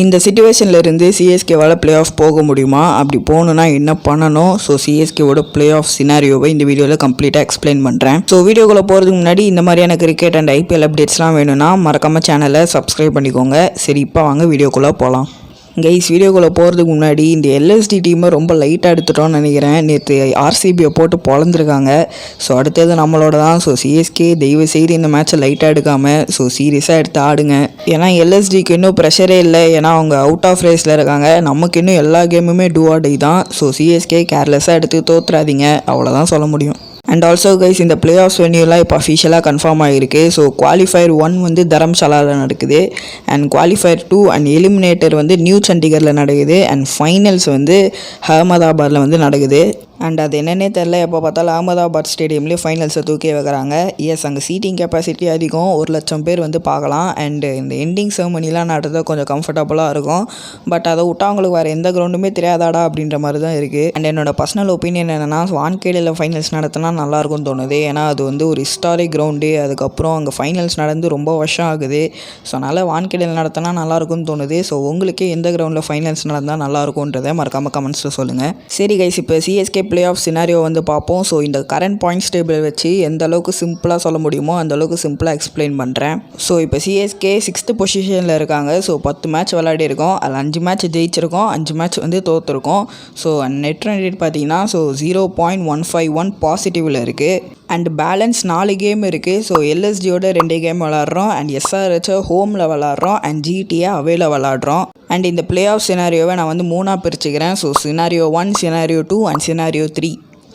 இந்த சிச்சுவேஷனில் இருந்து சிஎஸ்கேவால் play off போக முடியுமா? அப்படி போகணுன்னா என்ன பண்ணணும்? ஸோ சிஎஸ்கேவோட பிளே ஆஃப் சினாரியோவை இந்த வீடியோவில் கம்ப்ளீட்டாக எக்ஸ்பிளைன் பண்ணுறேன். ஸோ வீடியோக்குள்ளே போகிறதுக்கு முன்னாடி இந்த மாதிரியான கிரிக்கெட் அண்ட் ஐபிஎல் அப்டேட்ஸ்லாம் வேணும்னா மறக்காமல் சேனலை சப்ஸ்கிரைப் பண்ணிக்கோங்க. சரி, இப்போ வாங்க வீடியோக்குள்ளே போகலாம். கைஸ், வீடியோக்குள்ளே போகிறதுக்கு முன்னாடி இந்த எல்எஸ்டி டீமை ரொம்ப லைட்டாக எடுத்துட்டோன்னு நினைக்கிறேன். நேற்று ஆர்சிபியை போட்டு பொழந்துருக்காங்க. ஸோ அடுத்தது நம்மளோட தான். ஸோ சிஎஸ்கே தயவு செய்து இந்த மேட்ச்சை லைட்டாக எடுக்காமல் சீரியஸாக எடுத்து ஆடுங்க. ஏன்னா எல்எஸ்டிக்கு இன்னும் ப்ரெஷரே இல்லை. ஏன்னா அவங்க அவுட் ஆஃப் ரேஸில் இருக்காங்க. நமக்கு இன்னும் எல்லா கேமுமே டூ ஆர் டை தான். ஸோ சிஎஸ்கே கேர்லெஸ்ஸாக எடுத்து தோற்றுறாதீங்க, அவ்வளோதான் சொல்ல முடியும். அண்ட் ஆல்சோ கைஸ், இந்த பிளே ஆஃப்ஸ் வென்யூலாம் இப்போ அஃபிஷியலாக கன்ஃபார்ம் ஆகிருக்கு. ஸோ குவாலிஃபயர் 1 வந்து தரம்சாலாவில் நடக்குது. அண்ட் குவாலிஃபயர் 2 அண்ட் எலிமினேட்டர் வந்து நியூ சண்டிகரில் நடக்குது. அண்ட் ஃபைனல்ஸ் வந்து அகமதாபாத்தில் வந்து நடக்குது. அண்ட் அது என்னென்னே தெரில, எப்போ பார்த்தாலும் அகமதாபாத் ஸ்டேடியம்லேயே ஃபைனல்ஸை தூக்கி வைக்கிறாங்க. எஸ், அங்கே சீட்டிங் கெப்பாசிட்டி அதிகம், 1,00,000 பேர் வந்து பார்க்கலாம். அண்டு இந்த எண்டிங் செரமனிலாம் நடந்தது கொஞ்சம் கம்ஃபர்டபுளாக இருக்கும். பட் அதை விட்டா அவங்களுக்கு வேறு எந்த கிரவுண்டுமே தெரியாதாடா அப்படின்ற மாதிரி தான் இருக்குது. அண்ட் என்னோடய பர்சனல் ஒப்பீனியன் என்னென்னா, வான்கேடியில் ஃபைனல்ஸ் நடத்தினா நல்லாயிருக்கும்னு தோணுது. ஏன்னா அது வந்து ஒரு ஹிஸ்டாரிக் கிரவுண்டு. அதுக்கப்புறம் அங்கே ஃபைனல்ஸ் நடந்து ரொம்ப வருஷம் ஆகுது. ஸோ அதனால் வான்கேடியில் நடத்தினா நல்லாயிருக்கும்னு தோணுது. ஸோ உங்களுக்கு எந்த கிரவுண்டில் ஃபைனல்ஸ் நடந்தால் நல்லாயிருக்கும்ன்றதை மறக்காமல் கமெண்ட்ஸில் சொல்லுங்கள். சரி கைஸ், இப்போ சிஎஸ்கே பிளே ஆஃப் சினாரியோ வந்து பார்ப்போம். ஸோ இந்த கரண்ட் பாயிண்ட்ஸ் டேபிள் வச்சு எந்த அளவுக்கு சிம்பிளாக சொல்ல முடியுமோ அந்த அளவுக்கு சிம்பிளாக எக்ஸ்பிளைன் பண்ணுறேன். ஸோ இப்போ சிஎஸ்கே 6th பொசிஷனில் இருக்காங்க. ஸோ 10 மேட்ச் விளையாடி இருக்கோம். அதில் 5 மேட்ச் ஜெயிச்சிருக்கோம், 5 மேட்ச் வந்து தோற்றுருக்கோம். ஸோ நெட் ரன் ரேட் பார்த்தீங்கன்னா 0.151 பாசிட்டிவில் இருக்குது. அண்ட் பேலன்ஸ் 4 கேம் இருக்குது. ஸோ எல்எஸ்டியோட 2 கேம் விளாட்றோம். அண்ட் எஸ்ஆர்ஹெச்சை ஹோமில் விளாட்றோம். அண்ட் ஜிடியை அவேல விளாட்றோம். அண்ட் இந்த பிளே ஆஃப் சினாரியோவை நான் வந்து 3ஆக பிரிச்சுக்கிறேன். So scenario 1, scenario 2 and scenario 3.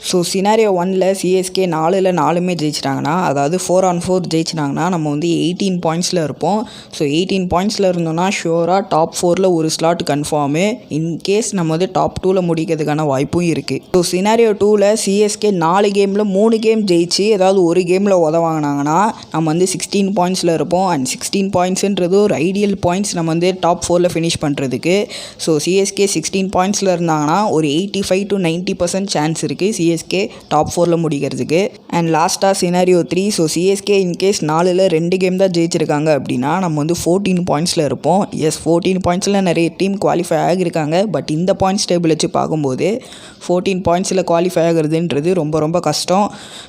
So scenario 1ல் சிஎஸ்கே 4ல் 4மே ஜெயிச்சிட்டாங்கன்னா, அதாவது 4 on 4 ஜெயிச்சிட்டாங்கன்னா நம்ம வந்து 18 பாயிண்ட்ஸில் இருப்போம். ஸோ 18 பாயிண்ட்ஸில் இருந்தோம்னா ஷுவராக டாப் 4ல் ஒரு ஸ்லாட் கன்ஃபார்மு. இன்கேஸ் நம்ம வந்து டாப் 2ல் முடிக்கிறதுக்கான வாய்ப்பும் இருக்குது. ஸோ சினாரியோ 2ல் சிஎஸ்கே 4 கேமில் 3 கேம் ஜெயிச்சு ஏதாவது ஒரு கேமில் உதவாங்கினாங்கன்னா நம்ம வந்து 16 பாயிண்ட்ஸில் இருப்போம். அண்ட் 16 பாயிண்ட்ஸுன்றது ஒரு ஐடியல் பாயிண்ட்ஸ் நம்ம வந்து டாப் 4ல் ஃபினிஷ் பண்ணுறதுக்கு. ஸோ சிஎஸ்கே 16 பாயிண்ட்ஸில் இருந்தாங்கன்னா ஒரு 85 to 90% சான்ஸ் இருக்குது சிஎஸ்கே டாப் 4ல் முடிக்கிறதுக்கு. அண்ட் லாஸ்ட்டாக சினாரியோ 3. ஸோ சிஎஸ்கே இன்கேஸ் 4ல் 2 கேம் தான் ஜெயிச்சிருக்காங்க அப்படின்னா நம்ம வந்து 14 பாயிண்ட்ஸில் இருப்போம். எஸ், 14 பாயிண்ட்ஸில் நிறைய டீம் குவாலிஃபை ஆகியிருக்காங்க. பட் இந்த பாயிண்ட்ஸ் டேபிள் வச்சு பார்க்கும்போது 14 பாயிண்ட்ஸில் குவாலிஃபை ஆகிறதுன்றது ரொம்ப ரொம்ப கஷ்டம்.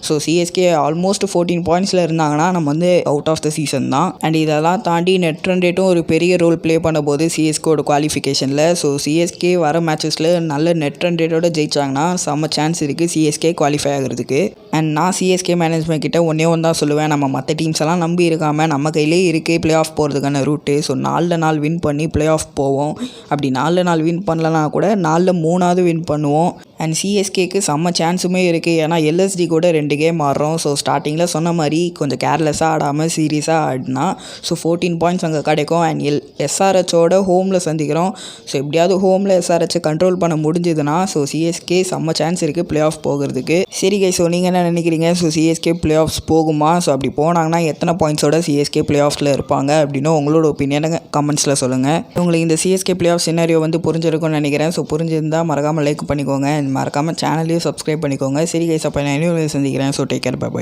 ஸோ சிஎஸ்கே ஆல்மோஸ்ட் 14 பாயிண்ட்ஸில் இருந்தாங்கன்னா நம்ம வந்து அவுட் ஆஃப் த சீசன் தான். அண்ட் இதெல்லாம் தாண்டி நெட் ரன் ரேட்டும் ஒரு பெரிய ரோல் ப்ளே பண்ணும்போது சிஎஸ்கேவோட குவாலிஃபிகேஷனில். ஸோ சிஎஸ்கே வர மேட்சஸில் நல்ல நெட் ரன் ரேட்டோட ஜெயிச்சாங்கன்னா செம்ம சான்ஸ் இருக்குது சிஎஸ்கே குவாலிஃபை ஆகிறதுக்கு. அண்ட் நான் சிஎஸ்கே மேனேஜ்மெண்ட் கிட்ட ஒன்றே தான் சொல்லுவேன், நம்ம மற்ற டீம்ஸ் எல்லாம் நம்பி இருக்காமல் நம்ம கையிலே இருக்குது பிளே ஆஃப் போகிறதுக்கான ரூட்டு. ஸோ 4 வின் பண்ணி பிளே ஆஃப் போவோம். அப்படி 4 வின் பண்ணலனா கூட 4 வின் பண்ணுவோம். அண்ட் சிஎஸ்கேக்கு செம்ம சான்ஸுமே இருக்குது. ஏன்னா எல்எஸ்டி கூட 2 கேம் ஆடுறோம். ஸோ ஸ்டார்டிங்கில் சொன்ன மாதிரி கொஞ்சம் கேர்லெஸ்ஸாக ஆடாமல் சீரியஸாக ஆடினா 14 பாயிண்ட்ஸ் அங்கே கிடைக்கும். அண்ட் எஸ்ஆர்ஹெச்சோட ஹோமில் சந்திக்கிறோம். ஸோ எப்படியாவது ஹோமில் எஸ்ஆர்ஹெச்சை கண்ட்ரோல் பண்ண முடிஞ்சதுன்னா ஸோ சிஎஸ்கே செம்ம சான்ஸ் இருக்குது பிளே ஆஃப் போகிறதுக்கு. சரி கைஸ், ஸோ நீங்கள் என்ன நினைக்கிறீங்க? ஸோ சிஎஸ்கே பிளே ஆஃப்ஸ் போகுமா? ஸோ அப்படி போனாங்கன்னா எத்தனை பாயிண்ட்ஸோட சிஎஸ்கே பிளே ஆஃப்ஸில் இருப்பாங்க அப்படின்னு உங்களோட ஒப்பீனியனை கமெண்ட்ஸில் சொல்லுங்கள். உங்களுக்கு இந்த சிஎஸ்கே பிளே ஆஃப் சினாரியோ வந்து புரிஞ்சிருக்கும்னு நினைக்கிறேன். ஸோ புரிஞ்சிருந்தால் மறக்காமல் லைக் பண்ணிக்கோங்க. மறக்காமல் சேனலையும் சப்ஸ்கிரைப் பண்ணிக்கோங்க. சரி கைஸ், அப்போ நான் இன்னொரு சந்திக்கிறேன். So take care, bye by.